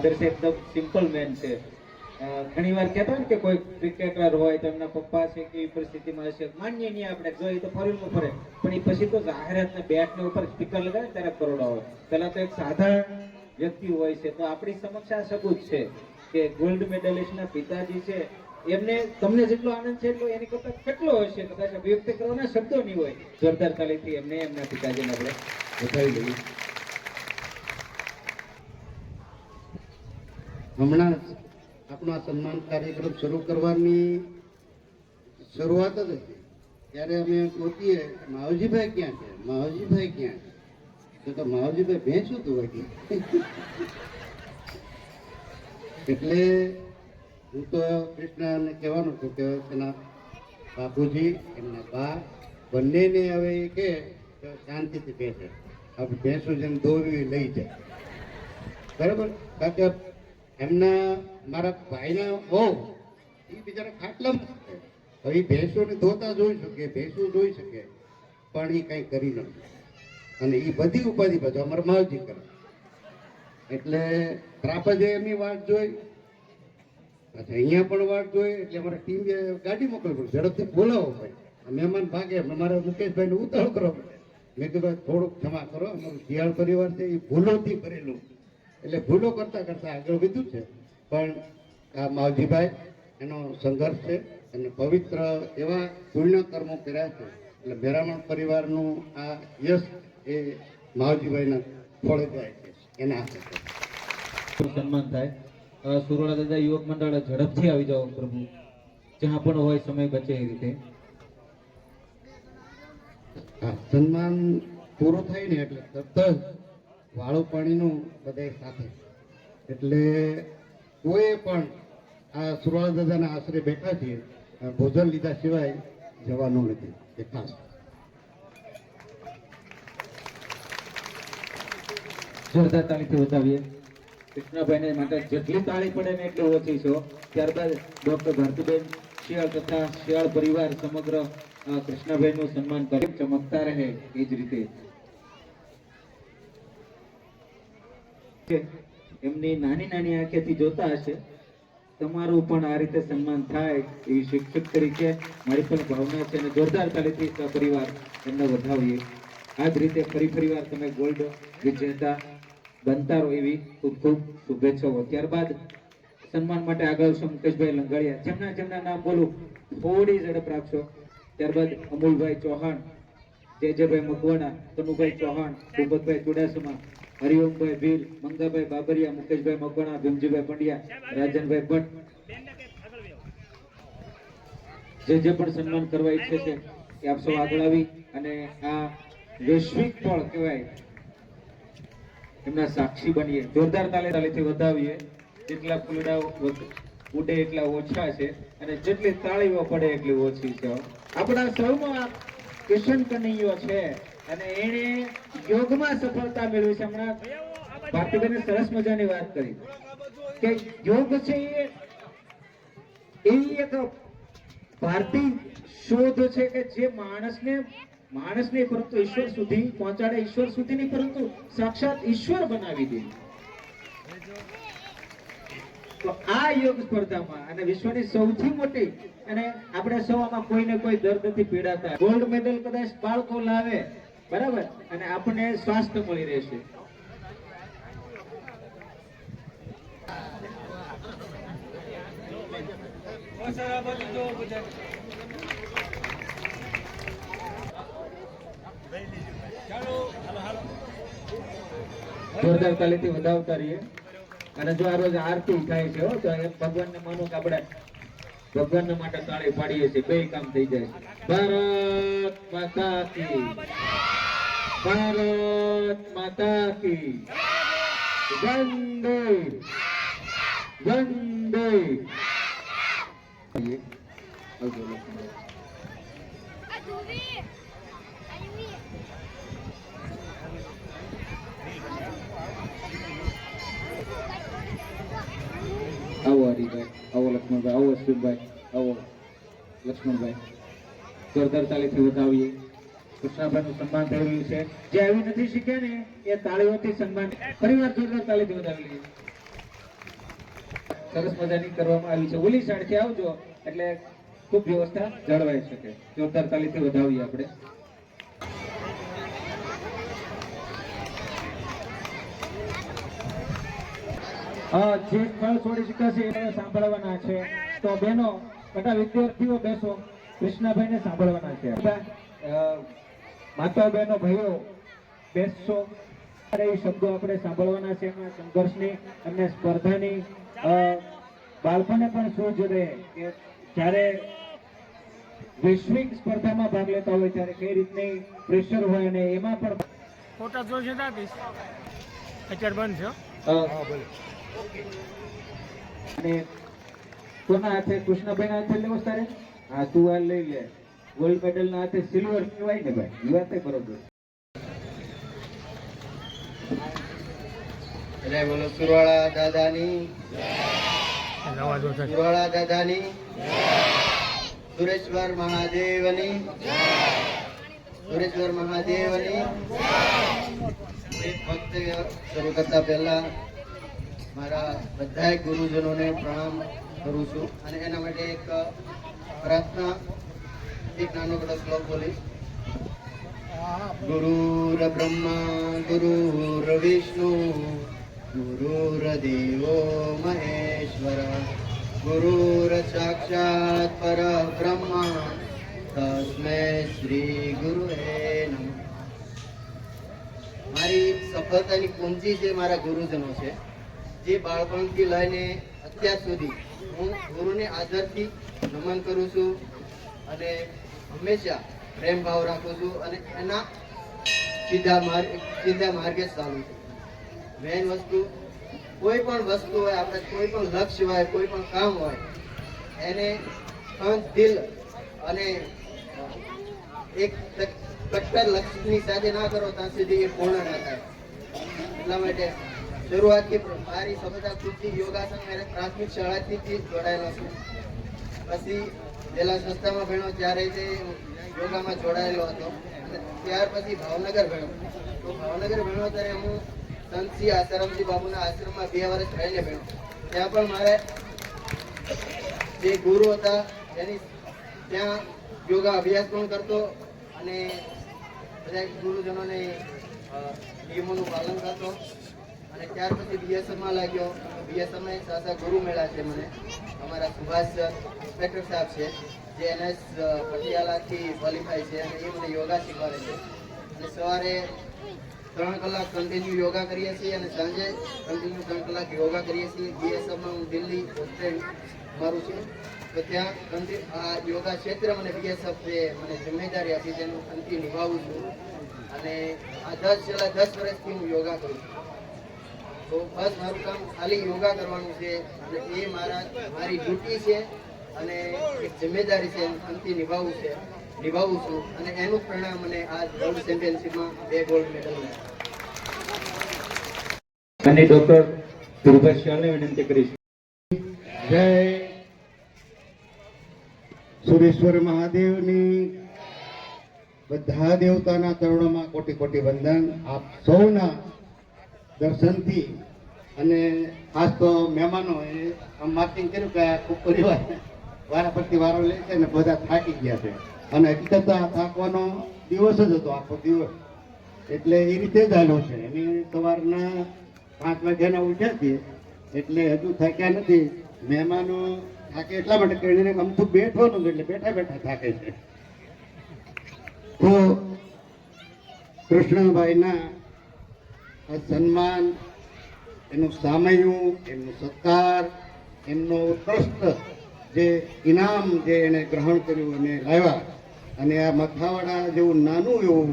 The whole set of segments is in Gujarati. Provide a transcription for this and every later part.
ફાધર છે એકદમ સિમ્પલ મેન છે. ઘણી વાર કહેતા હોય ને કે કોઈ ક્રિકેટર હોય તો એમના પપ્પા છે કેવી પરિસ્થિતિમાં હશે, માન્ય નહીં આપણે જોઈએ તો ફોરેનમાં ફરે, પણ એ પછી તો જાહેરાતના બેટને ઉપર સ્પીકર લગાવે ત્યારે કરોડો આવે. પહેલા તો એક સાધારણ વ્યક્તિ હોય છે. તો આપણી સમક્ષ આ સબૂત છે કે ગોલ્ડ મેડલિસ્ટના પિતાજી છે, એમને તમને જેટલો આનંદ છે એટલો એની કરતા કેટલો હશે, કદાચ અભિવ્યક્ત કરવાના શબ્દો નહીં હોય. જોરદાર તાલીથી એમને એમના પિતાજીને આપણે વધાવી લઈએ. હમણાં આપણો આ સન્માન કાર્યક્રમ શરૂ કરવાની શરૂઆત જ હતી ત્યારે અમે ગોતીએ માવજીભાઈ ક્યાં છે, માવજીભાઈ ક્યાં છે, તો માવજીભાઈ ભેંસું તું હતી. એટલે હું તો કૃષ્ણને કહેવાનું છું કે એના બાપુજી એમના બા બંનેને હવે એ કે શાંતિથી બેસે, આપણે ભેંસું જેમ દોરવી લઈ જાય, બરાબર. કારણ કે એમના મારા ભાઈના બહુ એ બિચારા ખાટલામાં છે. હવે એ ભેંસોને ધોતા જોઈ શકે, ભેંસો જોઈ શકે, પણ એ કંઈ કરી નથી. અને એ બધી ઉપાધિ પાછું અમારા માવજી કરે. એટલે ત્રાપજે એમની વાટ જોઈ, અચ્છા અહીંયા પણ વાટ જોઈ. એટલે અમારા ટીમ ગાડી મોકલવી પડે, ઝડપથી બોલાવો ભાઈ, મહેમાન ભાગે. મારા મુકેશભાઈને ઉતાવળ કરો. મેં કીધું ભાઈ થોડુંક ક્ષમા કરો, અમારું શિયાળ પરિવાર છે એ ભૂલોથી કરેલું, એટલે ભૂલો કરતા કરતા આગળ વધ્યું છે. પણ આ માવજીભાઈ એનો સંઘર્ષ છે અને પવિત્ર એવા પુણ્ય કર્મો કર્યા છે. એટલે મેરામણ પરિવારનું આ યશ એ માવજીભાઈના ફળે જાય છે, એના હાથે સન્માન થાય. સુરોડા દાદા યુવક મંડળ ઝડપથી આવી જાઓ પ્રભુ, જ્યાં પણ હોય સમય બચે એ રીતે. હા, સન્માન પૂરું થાય ને એટલે તરત જ વાળું પાણીનું બધા સાથે. એટલે કોઈ પણ આ સુરવાળા દાદાના આશરે બેઠા છીએ, ભોજન લીધા સિવાય જવાનું નથી, એ ખાસ. જોરદાર તાળીથી વધાવીએ. કૃષ્ણભાઈને માટે જેટલી તાળી પડે ને એટલી ઓછી છે. ત્યારબાદ ડોક્ટર ભારતીબેન શિયાળ તથા શિયાળ પરિવાર સમગ્ર કૃષ્ણભાઈનું સન્માન કરી ચમકતા રહે એ જ રીતે. એમની નાની નાની આંખેથી જોતા હશે, તમારું પણ આ રીતે સન્માન થાય એવી શિક્ષક તરીકે મારી પણ ભાવના છે. અને જોરદાર તાલીથી પરિવાર એમને વધાવીએ. આ જ રીતે ફરી વાર તમે ગોલ્ડ વિજેતા બનતા રહો એવી ખૂબ ખૂબ શુભેચ્છાઓ. ત્યારબાદ સન્માન માટે આગળ છે મુકેશભાઈ લંગાડિયા, જેમના નામ બોલું થોડી ઝડપ રાખશો. ત્યારબાદ અમુલભાઈ ચૌહાણ, જેજેભાઈ મકવાણા, કનુભાઈ ચૌહાણ, ભૂપતભાઈ ચુડાસમા, હરિઓમભાઈ ભીલ, મંગાભાઈ બાબરિયા, મુકેશભાઈ મકવાણા, ભીમજીભાઈ પંડ્યા, રાજનભાઈ ભટ્ટ, જે પણ સન્માન કરવા ઈચ્છે છે એ આપ સૌ આગળ આવી અને આ વૈશ્વિક ફળ કહેવાય એમના સાક્ષી બનીએ. જોરદાર તાલીથી વધાવીએ. જેટલા ફૂલડાઓ ઉડે એટલા ઓછા છે અને જેટલી તાળીઓ પડે એટલી ઓછી છે. આપણા સૌમાં કિશન કનૈયો છે અને એને યોગમાં સફળતા મેળવી છે. હમણાં ભારતીબેને સરસ મજાની વાત કરી કે યોગ છે એ એક ભારતીય શોધ છે કે જે માણસને નહીં પરંતુ ઈશ્વર સુધી પહોંચાડે, ઈશ્વર સુધી નહીં પરંતુ સાક્ષાત ઈશ્વર બનાવી દે. તો આ યોગ સ્પર્ધામાં અને વિશ્વની સૌથી મોટી, અને આપણે સૌ આમાં કોઈને કોઈ દર્દથી પીડાતા, ગોલ્ડ મેડલ કદાચ બાળકો લાવે, બરાબર, અને આપણને સ્વાસ્થ્ય મળી રહેશે. જોરદાર તાલીથી વધાવતા રહીએ. અને જો આ રોજ આરતી થાય છે તો ભગવાનને માનો કે આપણે ભગવાન માટે તાળી પાડીએ છીએ, બે કામ થઈ જાય છે. ભારત માતા કી, ભારત માતા કી, વંદે વંદે. આવો હરિભાઈ, આવો લક્ષ્મણભાઈ, આવો અશ્વિનભાઈ, આવો લક્ષ્મણભાઈ. જોરદાર તાલીથી વધાવીએ. કૃષ્ણાભાઈનું સન્માન થઈ રહ્યું છે. જે આવી નથી શીખ્યા ને એ તાળીઓથી સન્માન. ફરીવાર જોરદાર તાલીથી વધાવી લઈએ. સરસ મજાની કરવામાં આવી છે. ઓલી સાઈડથી આવજો એટલે ખૂબ વ્યવસ્થા જળવાઈ શકે. જોરદાર તાલીથી વધાવીએ આપણે. જે ફળ છોડી શકાશે એ સાંભળવાના છે. તો બહેનો બધા વિદ્યાર્થીઓ બેસો, કૃષ્ણભાઈને સાંભળવાના છે. માતા બહેનો ભાઈઓ બેસશો. એ શબ્દો આપણે સાંભળવાના છે એમાં સંઘર્ષની અને સ્પર્ધાની. બાળકોને પણ શું રહે કે જ્યારે વૈશ્વિક સ્પર્ધામાં ભાગ લેતા હોય ત્યારે કઈ રીતની પ્રેશર હોય અને એમાં પણ ફોટા જોશે દાદીશ અત્યારે બંધ છે અને કોના હાથે? કૃષ્ણભાઈ ના હાથે લેવો તારે? હા, તું આ લઈ લે. ગોલ્ડ મેડલ ના હાથે સિલ્વર કહેવાય ને ભાઈ, એ વાત બરોબર. એટલે બોલો સુરવાળા દાદાની, અવાજ ઓછો છે. સુરવાળા દાદાની, સુરેશ્વર મહાદેવની, સુરેશ્વર મહાદેવની. એક વખતે શરૂ કરતા પહેલા મારા બધા ગુરુજનોને પ્રણામ કરું છું અને એના માટે એક પ્રાર્થના, એક નાનકડો શ્લોક બોલીશ. ગુરુર બ્રહ્મા ગુરુર વિષ્ણુ ગુરુર્દેવો મહેશ્વર ગુરુર સાક્ષાત પરબ્રહ્મ તસ્મૈ શ્રી ગુરુએ નમઃ. મારી સફળતાની કુંજી જે મારા ગુરુજનો છે, જે બાળપણથી લઈને અત્યાર સુધી હું ગુરુને આદરથી નમન કરું છું અને હંમેશા પ્રેમ ભાવ રાખું છું અને એના સીધા માર્ગે ચાલું છું. મેઇન વસ્તુ, કોઈ પણ વસ્તુ હોય, આપણે કોઈ પણ લક્ષ્ય હોય, કોઈ પણ કામ હોય, એને દિલ અને એક કટ્ટર લક્ષ્યની સાથે ના કરો ત્યાં સુધી એ પૂર્ણ ના થાય. એટલા માટે શરૂઆતથી મારી સફળતા ખુદથી યોગાસન મેં પ્રાથમિક શાળાથી જ જોડાયેલો છું. પછી પહેલા સંસ્થામાં ભણ્યો ત્યારે જે યોગામાં જોડાયેલો હતો અને ત્યાર પછી ભાવનગર ભણ્યો. તો ભાવનગર ભણ્યો ત્યારે હું સંતસિંહ આસારામજી બાબુના આશ્રમમાં 2 વર્ષ રહીને ભણ્યો. ત્યાં પણ મારે જે ગુરુ હતા એની ત્યાં યોગા અભ્યાસ પણ કરતો અને બધા ગુરુજનોને નિયમોનું પાલન કરતો. અને ત્યાર પછી બીએસએફમાં લાગ્યો. બીએસએફમાં એક સાસા ગુરુ મળ્યા છે મને, અમારા સુભાષ ઇન્સ્પેક્ટર સાહેબ છે, જે એનએસ પટિયાલાથી ક્વોલિફાય છે અને એ મને યોગા શીખવાડે છે. અને સવારે 3 કલાક કન્ટિન્યુ યોગા કરીએ છીએ અને સાંજે કન્ટિન્યુ 3 કલાક યોગા કરીએ છીએ. બીએસએફમાં હું દિલ્હી હોસ્ટેલ મારું છું, તો ત્યાં આ યોગા ક્ષેત્ર મને બીએસએફ જે મને જિમ્મેદારી આપી તેનું અંતિ નિભાવું છું. અને આ છેલ્લા 10 વર્ષથી હું યોગા કરું છું. તો બસ મારું કામ ખાલી યોગા કરવાનું છે અને એ મારી ડ્યુટી છે અને એક જિમ્મેદારી છે, અંતિ નિભાવું છું અને એનું જ પરિણામ મને આ વર્લ્ડ ચેમ્પિયનશિપમાં 2 ગોલ્ડ મેડલ મળ્યા. અને ડોક્ટર ધ્રુવભાઈ શાહને વિનંતી કરીશ. જય સુરેશ્વર મહાદેવની બધા દેવતાના ચરણોમાં કોટી કોટી વંદન. આપ સૌના દર્શનથી અને ખાસ તો મહેમાનો એ આમ માર્કિંગ કર્યું કે ખૂબ પરિવાર વારા પરથી વારો લે છે ને બધા થાકી ગયા છે. અને હકીકત આ થાકવાનો દિવસ જ હતો, આખો દિવસ. એટલે એ રીતે જ હાલ્યો છે. એની સવારના 5 વાગ્યાના ઉઠ્યા છીએ એટલે હજુ થાક્યા નથી. મહેમાનો થાકે એટલા માટે કરીને અમથું બેઠવાનું એટલે બેઠા બેઠા થાકે છે. તો કૃષ્ણભાઈના આ સન્માન, એનું સામયું, એમનો સત્કાર, એમનો ઉત્કૃષ્ટ જે ઇનામ જે એને ગ્રહણ કર્યું અને લાવ્યા, અને આ મથાવાડા જેવું નાનું એવું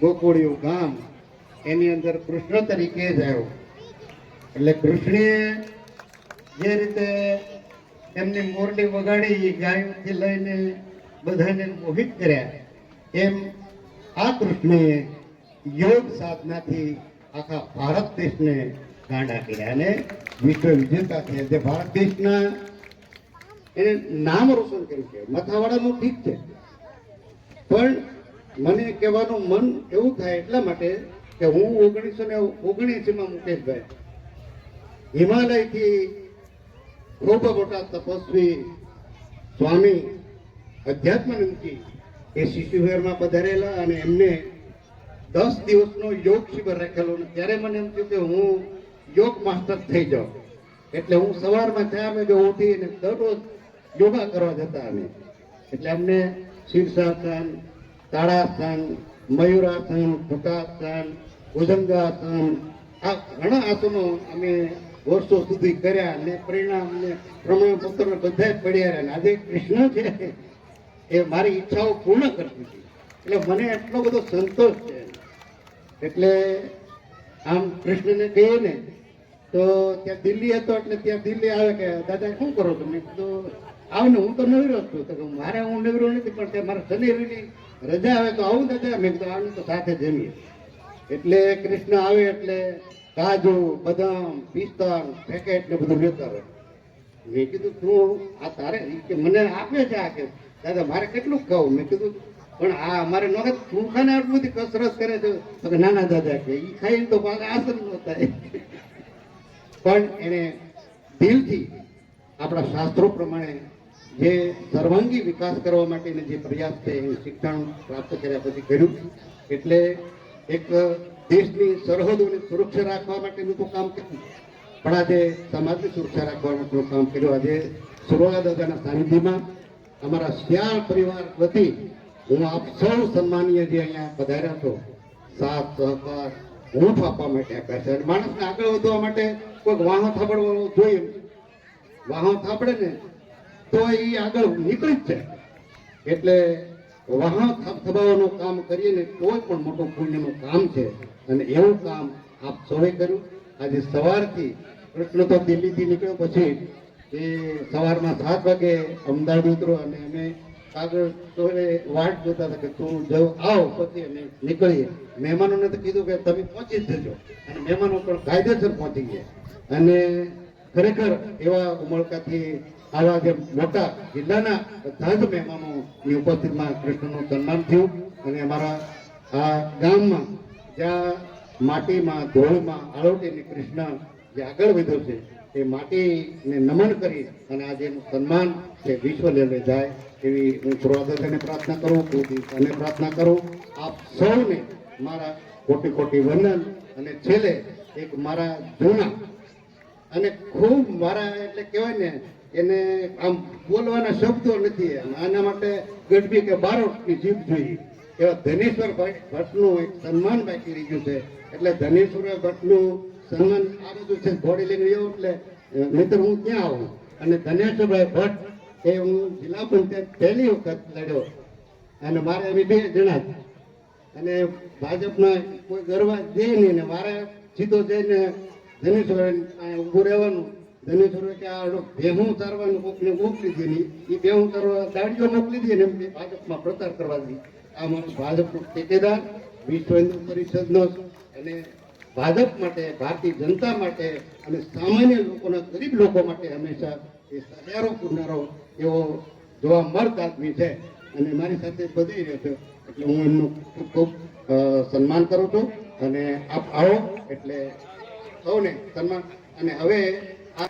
ગોકુળિયું ગામ એની અંદર કૃષ્ણ તરીકે જ આવ્યો. એટલે કૃષ્ણે જે રીતે એમની મોરડી વગાડી ગાયોથી લઈને બધાને મોહિત કર્યા, એમ આ કૃષ્ણે યોગ સાધનાથી આખા ભારત દેશને ગાંડા કર્યા અને વિશ્વ વિજેતા થયા. જે ભારત દેશના એને નામ રોશન કર્યું છે. મથાવાડાનું ઠીક છે, પણ મને કહેવાનું મન એવું થાય એટલા માટે કે હું 1979 મુકેશભાઈ હિમાલયથી ખૂબ મોટા તપસ્વી સ્વામી અધ્યાત્માનંદજી એ શિશુવિહારમાં પધારેલા અને એમને 10 દિવસનો યોગ શિબિર રાખેલો અને ત્યારે મને એમ થયું કે હું યોગ માસ્ટર થઈ જાઉં. એટલે હું સવારમાં 4 વાગે ઉઠીને દરરોજ યોગા કરવા જતા અમે. એટલે અમને શીર્ષાસન, તાળાસન, મયુરાસન, ભૂતાસન, ભુજંગાસન, આ ઘણા આસનો અમે વર્ષો સુધી કર્યા અને પરિણામ ને પ્રમાણપત્ર બધા જ પડ્યા રહ્યા. આજે કૃષ્ણ છે એ મારી ઈચ્છાઓ પૂર્ણ કરતી હતી. એટલે મને એટલો બધો સંતોષ છે. એટલે આમ કૃષ્ણને કહીએ ને તો ત્યાં દિલ્હી હતો એટલે ત્યાં દિલ્હી આવે કે દાદા શું કરો છો? મેં કીધું આવ ને, હું તો નવરો જ છું. તો કે મારે હું નવરો નથી, પણ ત્યાં મારે શનિ રવિની રજા આવે તો આવું દાદા. મેં કીધું આવું તો સાથે જમીએ. એટલે કૃષ્ણ આવે એટલે કાજુ, બદામ, પિસ્તા, પેકેટ ને બધું લેતા હોય. મેં કીધું તું આ તારે કે મને આપે છે આ કે દાદા મારે કેટલું ખાવું? મેં કીધું પણ આ અમારે નોખે તું ખાને આટલું બધી કસરત કરે છે. તો કે નાના દાદા કે ઈ ખાઈને તો પાછા આસન ન થાય. પણ એને દિલથી આપણા શાસ્ત્રો પ્રમાણે જે સર્વાંગી વિકાસ કરવા માટેનો જે પ્રયાસ છે એ શિક્ષણ પ્રાપ્ત કર્યા પછી કર્યું. એટલે એક દેશની સરહદોની સુરક્ષા રાખવા માટેનું તો કામ કર્યું, પણ આજે સમાજની સુરક્ષા રાખવા માટેનું કામ કર્યું. આજે સુરોગા દાદાના સાનિધ્યમાં અમારા શ્યાળ પરિવાર વતી હું આપ સૌ સન્માનીય જે અહીંયા પધાર્યા છો, સાથ સહકાર હૂંફ આપવા માટે આપ્યા છે. અને માણસને આગળ વધવા માટે કોઈક વાહો થાબડવાનો જોઈએ. વાહો થાબડે ને તો એ આગળ નીકળી જ જાય. એટલે વાહન થબાવવાનું કામ કરીએ ને કોઈ પણ મોટું પુણ્યનું કામ છે. અને એવું કામ આપ સૌએ કર્યું. આજે સવારથી કૃષ્ણ તો દિલ્હીથી નીકળ્યો પછી એ સવારમાં 7 વાગે અમદાવાદ ઉતરો અને અમે આગળ તો એ વાટ જોતા હતા કે તું જો આવ પછી અમે નીકળીએ. મહેમાનોને તો કીધું કે તમે પહોંચી જ જજો, અને મહેમાનો પણ કાયદેસર પહોંચી ગયા. અને ખરેખર એવા ઉમળકાથી આવા જે મોટા જિલ્લાના બધા જ મહેમાનોની ઉપસ્થિતિમાં કૃષ્ણનું સન્માન થયું. અને અમારા આ ગામમાં જ્યાં માટીમાં, ધૂળમાં આળોટીને કૃષ્ણ જે આગળ વધ્યો છે એ માટીને નમન કરી અને આજે એનું સન્માન છે વિશ્વ લેવલે જાય એવી હું સુરવાદાદાને પ્રાર્થના કરું, અને પ્રાર્થના કરું. આપ સૌને મારા કોટી કોટી વંદન. અને છેલ્લે એક મારા જૂના અને ખૂબ મારા એટલે કહેવાય ને એને આમ બોલવાના શબ્દો નથી, આના માટે ગઢવી કે બારોટની જીભ જોઈએ એવા ધનેશ્વર ભટ્ટનું એક સન્માન બાકી રહી ગયું છે. એટલે ધનેશ્વર ભટ્ટનું સન્માન આ બધું છે ઘોડી લઈને એવું. એટલે નહીતર હું ક્યાં આવું? અને ધનેશ્વરભાઈ ભટ્ટ એ હું જિલ્લા પંચાયત પહેલી વખત લડ્યો અને મારે એમ 2 જણા જ. અને ભાજપના કોઈ ગરવા જઈ નહીં ને મારે સીધો જઈને ધનેશ્વર ઊભું રહેવાનું. ધનેશ્વર કે આ ભેહું તારવાનું કોકને મોકલી દીધી, એ ભેહું તારવા દાડીઓ મોકલી દીધી ને એમ ભાજપમાં પ્રચાર કરવા દીધી. આ મારો ભાજપનો ટેકેદાર, વિશ્વ હિન્દુ પરિષદનો, અને ભાજપ માટે, ભારતીય જનતા માટે અને સામાન્ય લોકોના, ગરીબ લોકો માટે હંમેશા એ સહારો પૂરનારો એવો જોવા મળત આદમી છે. અને મારી સાથે બધી રહ્યો છે. એટલે હું એમનું ખૂબ ખૂબ સન્માન કરું છું. અને આપ આવો એટલે સૌને સન્માન. અને હવે આ